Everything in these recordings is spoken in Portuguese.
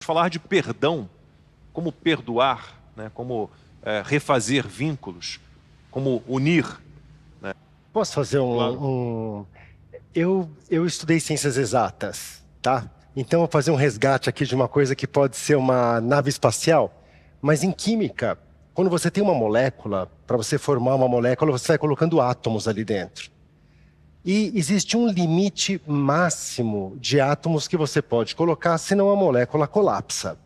falar de perdão, como perdoar, né? Como refazer vínculos, como unir. Né? Posso fazer Eu estudei ciências exatas, tá? Então eu vou fazer um resgate aqui de uma coisa que pode ser uma nave espacial, mas em química, quando você tem uma molécula, para você formar uma molécula, você vai colocando átomos ali dentro. E existe um limite máximo de átomos que você pode colocar, senão a molécula colapsa.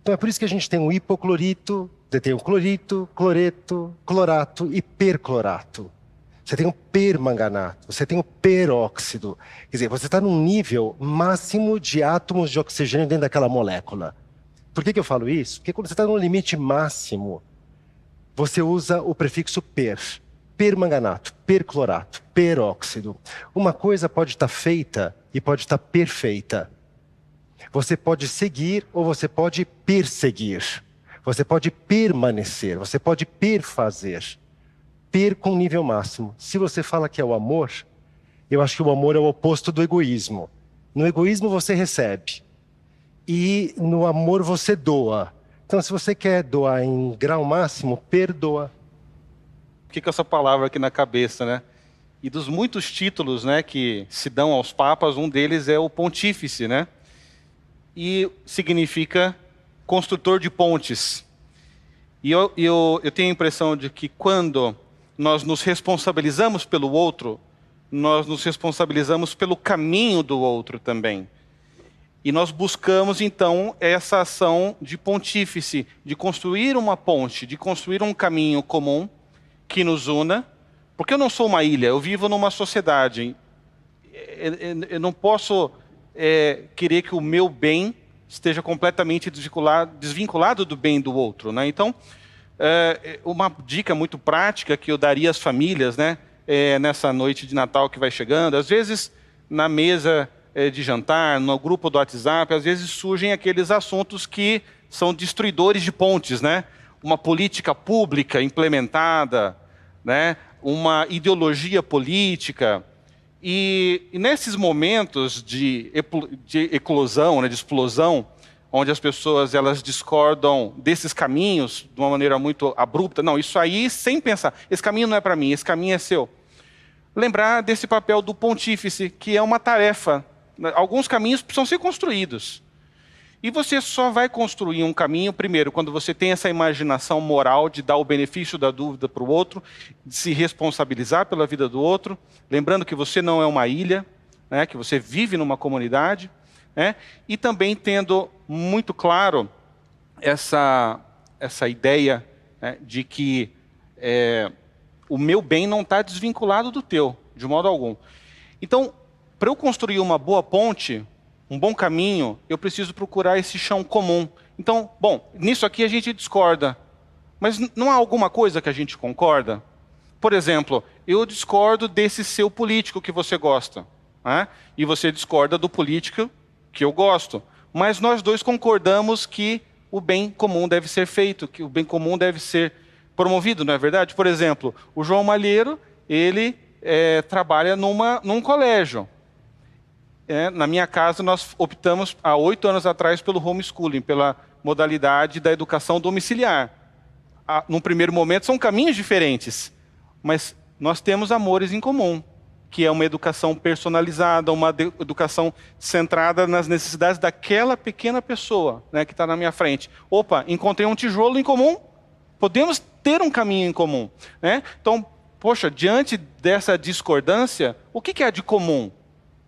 Então é por isso que a gente tem o hipoclorito, você tem o clorito, cloreto, clorato e perclorato. Você tem o permanganato, você tem o peróxido. Quer dizer, você está num nível máximo de átomos de oxigênio dentro daquela molécula. Por que eu falo isso? Porque quando você está no limite máximo, você usa o prefixo per. Permanganato, perclorato, peróxido. Uma coisa pode estar feita e pode estar perfeita. Você pode seguir ou você pode perseguir. Você pode permanecer, você pode perfazer. Per com nível máximo. Se você fala que é o amor, eu acho que o amor é o oposto do egoísmo. No egoísmo você recebe. E no amor você doa. Então se você quer doar em grau máximo, perdoa. Fiquei com essa palavra aqui na cabeça, né? E dos muitos títulos, né, que se dão aos papas, um deles é o pontífice, né? E significa construtor de pontes. E eu tenho a impressão de que quando nós nos responsabilizamos pelo outro, nós nos responsabilizamos pelo caminho do outro também. E nós buscamos, então, essa ação de pontífice, de construir uma ponte, de construir um caminho comum que nos una, porque eu não sou uma ilha, eu vivo numa sociedade. Eu não posso querer que o meu bem esteja completamente desvinculado do bem do outro, né? Então, uma dica muito prática que eu daria às famílias, né, nessa noite de Natal que vai chegando, às vezes na mesa de jantar, no grupo do WhatsApp, às vezes surgem aqueles assuntos que são destruidores de pontes, né? Uma política pública implementada, né? Uma ideologia política. E nesses momentos de eclosão, né, de explosão, onde as pessoas elas discordam desses caminhos de uma maneira muito abrupta, não, isso aí sem pensar, esse caminho não é para mim, esse caminho é seu. Lembrar desse papel do pontífice, que é uma tarefa. Alguns caminhos precisam ser construídos. E você só vai construir um caminho, primeiro, quando você tem essa imaginação moral de dar o benefício da dúvida para o outro, de se responsabilizar pela vida do outro, lembrando que você não é uma ilha, né, que você vive numa comunidade, né, e também tendo muito claro essa ideia, né, de que o meu bem não está desvinculado do teu, de modo algum. Então, para eu construir uma boa ponte, um bom caminho, eu preciso procurar esse chão comum. Então, bom, nisso aqui a gente discorda. Mas não há alguma coisa que a gente concorda? Por exemplo, eu discordo desse seu político que você gosta, né? E você discorda do político que eu gosto. Mas nós dois concordamos que o bem comum deve ser feito, que o bem comum deve ser promovido, não é verdade? Por exemplo, o João Malheiro, ele trabalha num colégio. Na minha casa, nós optamos, há 8 anos atrás, pelo homeschooling, pela modalidade da educação domiciliar. Num primeiro momento, são caminhos diferentes, mas nós temos amores em comum, que é uma educação personalizada, uma educação centrada nas necessidades daquela pequena pessoa, né, que está na minha frente. Opa, encontrei um tijolo em comum, podemos ter um caminho em comum, né? Então, poxa, diante dessa discordância, o que é de comum?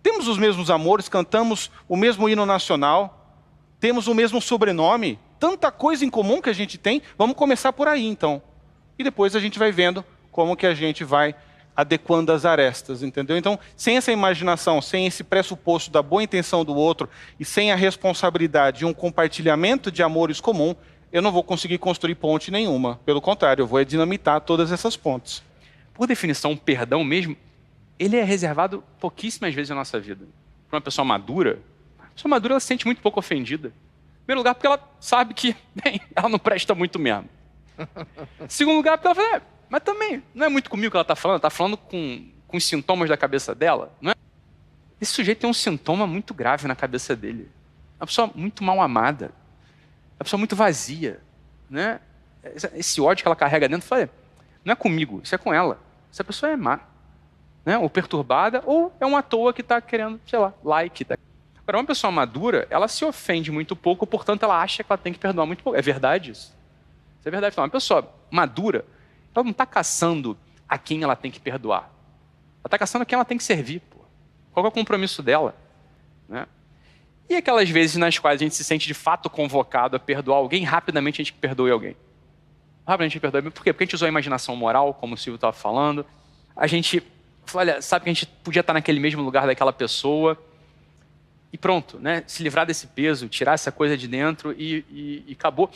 Temos os mesmos amores, cantamos o mesmo hino nacional, temos o mesmo sobrenome, tanta coisa em comum que a gente tem, vamos começar por aí então. E depois a gente vai vendo como que a gente vai adequando as arestas, entendeu? Então, sem essa imaginação, sem esse pressuposto da boa intenção do outro e sem a responsabilidade de um compartilhamento de amores comum, eu não vou conseguir construir ponte nenhuma. Pelo contrário, eu vou dinamitar todas essas pontes. Por definição, o perdão mesmo, ele é reservado pouquíssimas vezes na nossa vida. Para uma pessoa madura, ela se sente muito pouco ofendida. Em primeiro lugar, porque ela sabe que, bem, ela não presta muito mesmo. Em segundo lugar, porque ela fala, mas também, não é muito comigo que ela está falando com os sintomas da cabeça dela, não é? Esse sujeito tem um sintoma muito grave na cabeça dele. uma pessoa muito mal amada, uma pessoa muito vazia, né? Esse ódio que ela carrega dentro, não é comigo, isso é com ela. Essa pessoa é má, né? Ou perturbada, ou é uma toa que está querendo, sei lá, like. Tá? Agora, uma pessoa madura, ela se ofende muito pouco, portanto, ela acha que ela tem que perdoar muito pouco. É verdade isso? Isso é verdade. Então, uma pessoa madura, ela não está caçando a quem ela tem que perdoar. Ela está caçando a quem ela tem que servir. Pô. Qual é o compromisso dela? Né? E aquelas vezes nas quais a gente se sente de fato convocado a perdoar alguém, rapidamente a gente perdoe alguém. Rapidamente a gente perdoe. Por quê? Porque a gente usou a imaginação moral, como o Silvio estava falando. A gente fala, olha, sabe que a gente podia estar naquele mesmo lugar daquela pessoa e pronto, né? Se livrar desse peso, tirar essa coisa de dentro e acabou.